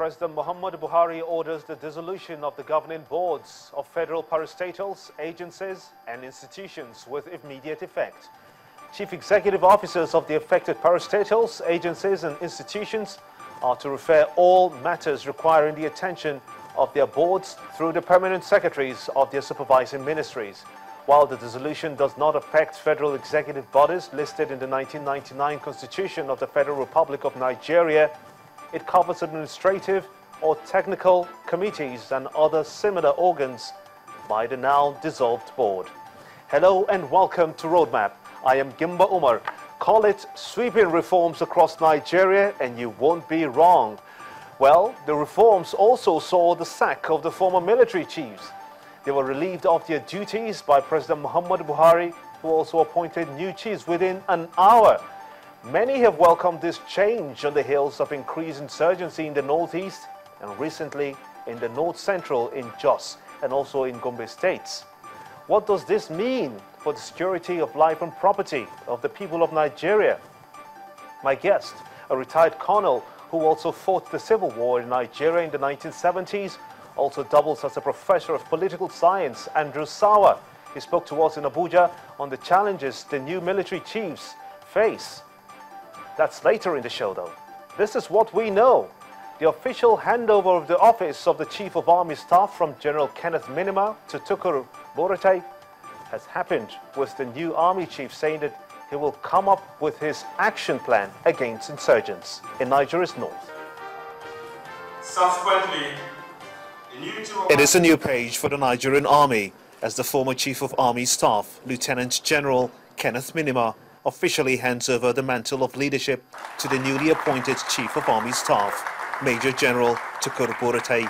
President Muhammadu Buhari orders the dissolution of the governing boards of federal parastatals, agencies and institutions with immediate effect. Chief executive officers of the affected parastatals, agencies and institutions are to refer all matters requiring the attention of their boards through the permanent secretaries of their supervising ministries. While the dissolution does not affect federal executive bodies listed in the 1999 Constitution of the Federal Republic of Nigeria, it covers administrative or technical committees and other similar organs by the now dissolved board. Hello and welcome to Roadmap. I am Gimba Umar. Call it sweeping reforms across Nigeria and you won't be wrong. Well, the reforms also saw the sack of the former military chiefs. They were relieved of their duties by President Muhammadu Buhari, who also appointed new chiefs within an hour. Many have welcomed this change on the heels of increased insurgency in the northeast and recently in the north central in Jos and also in Gombe states. What does this mean for the security of life and property of the people of Nigeria? My guest, a retired colonel who also fought the civil war in Nigeria in the 1970s, also doubles as a professor of political science, Andrew Sawa. He spoke to us in Abuja on the challenges the new military chiefs face. That's later in the show though. This is what we know. The official handover of the office of the Chief of Army Staff from General Kenneth Minima to Tukur Buratai has happened, with the new army chief saying that he will come up with his action plan against insurgents in Nigeria's north. Subsequently, it is a new page for the Nigerian army as the former Chief of Army Staff, Lieutenant General Kenneth Minima, officially hands over the mantle of leadership to the newly appointed Chief of Army Staff, Major General Tukur Buratai.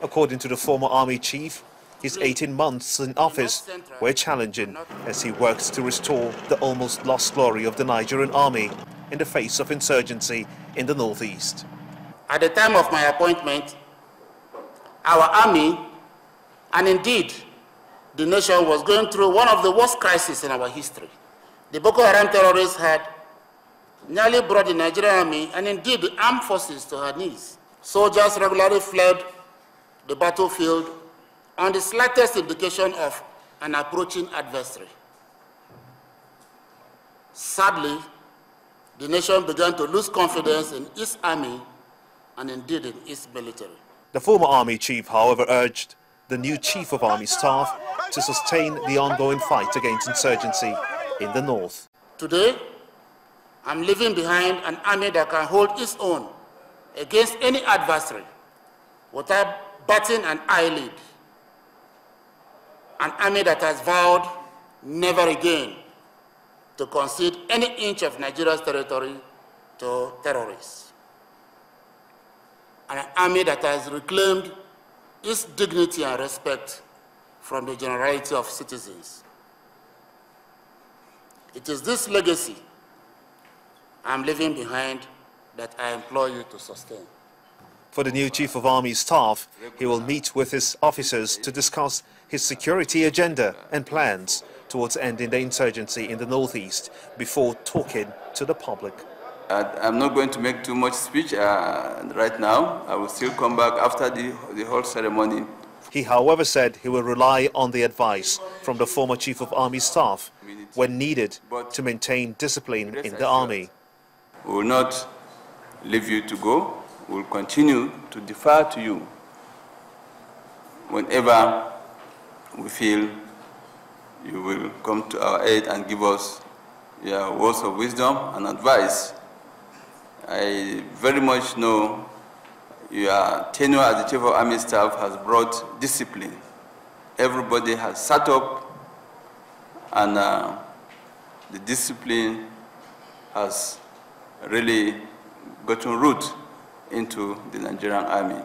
According to the former army chief, his 18 months in office were challenging as he works to restore the almost lost glory of the Nigerian army in the face of insurgency in the northeast. At the time of my appointment, our army, and indeed the nation, was going through one of the worst crises in our history. The Boko Haram terrorists had nearly brought the Nigerian army and indeed the armed forces to her knees. Soldiers regularly fled the battlefield on the slightest indication of an approaching adversary. Sadly, the nation began to lose confidence in its army and indeed in its military. The former army chief, however, urged the new Chief of Army Staff to sustain the ongoing fight against insurgency in the north. Today, I'm leaving behind an army that can hold its own against any adversary without batting an eyelid. An army that has vowed never again to concede any inch of Nigeria's territory to terrorists. An army that has reclaimed its dignity and respect from the generality of citizens. It is this legacy I'm leaving behind that I implore you to sustain. For the new Chief of Army Staff, he will meet with his officers to discuss his security agenda and plans towards ending the insurgency in the northeast before talking to the public. I'm not going to make too much speech right now. I will still come back after the whole ceremony. He, however, said he will rely on the advice from the former Chief of Army Staff when needed to maintain discipline in the army. We will not leave you to go. We will continue to defer to you whenever we feel you will come to our aid and give us your words of wisdom and advice. I very much know your tenure as the Chief of Army Staff has brought discipline. Everybody has sat up and the discipline has really gotten root into the Nigerian army.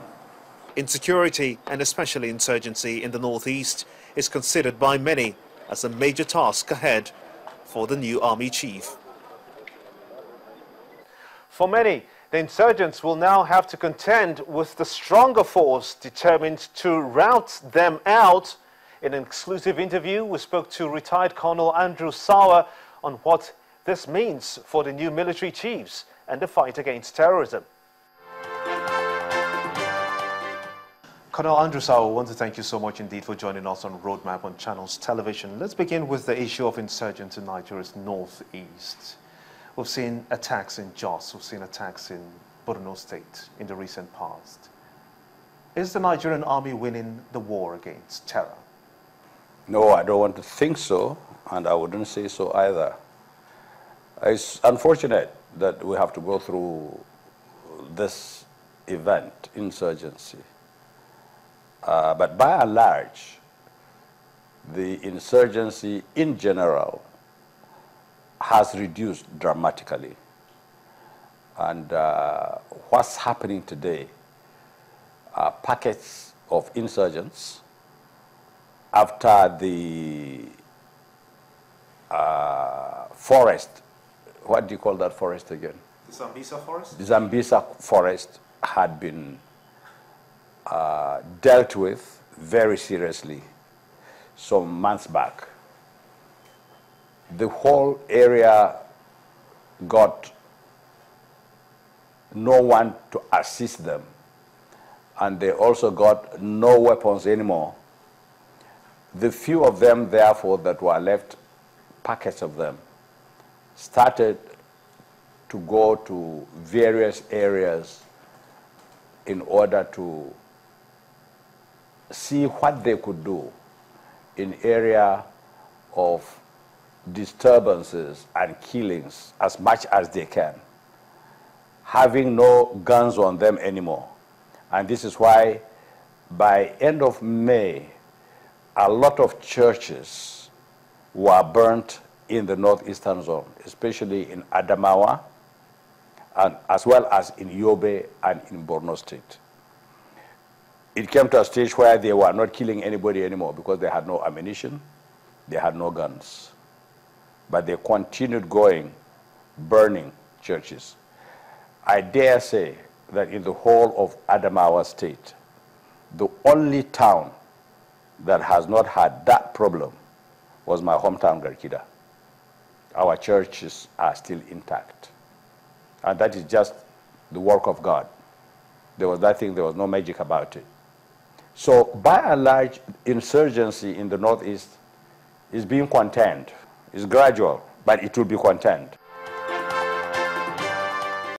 Insecurity, and especially insurgency in the northeast, is considered by many as a major task ahead for the new army chief. For many, the insurgents will now have to contend with the stronger force determined to rout them out. In an exclusive interview, we spoke to retired Colonel Andrew Sawa on what this means for the new military chiefs and the fight against terrorism. Colonel Andrew Sawuh, I want to thank you so much indeed for joining us on Roadmap on Channels Television. Let's begin with the issue of insurgents in Nigeria's northeast. We've seen attacks in Jos, we've seen attacks in Borno State in the recent past. Is the Nigerian army winning the war against terror? No, I don't want to think so, and I wouldn't say so either. It's unfortunate that we have to go through this event, insurgency. But by and large, the insurgency in general has reduced dramatically. And what's happening today are packets of insurgents after the forest, what do you call that forest again? The Zambisa forest? The Zambisa forest had been dealt with very seriously some months back. The whole area got no one to assist them, and they also got no weapons anymore. The few of them, therefore, that were left, packets of them, started to go to various areas in order to see what they could do in area of disturbances and killings as much as they can, having no guns on them anymore. And this is why by end of May, a lot of churches were burnt in the northeastern zone, especially in Adamawa, and as well as in Yobe and in Borno State. It came to a stage where they were not killing anybody anymore because they had no ammunition, they had no guns. But they continued going, burning churches. I dare say that in the whole of Adamawa State, the only town that has not had that problem was my hometown, Garkida. Our churches are still intact. And that is just the work of God. There was nothing, there was no magic about it. So by and large, insurgency in the northeast is being contained. It's gradual, but it will be contained.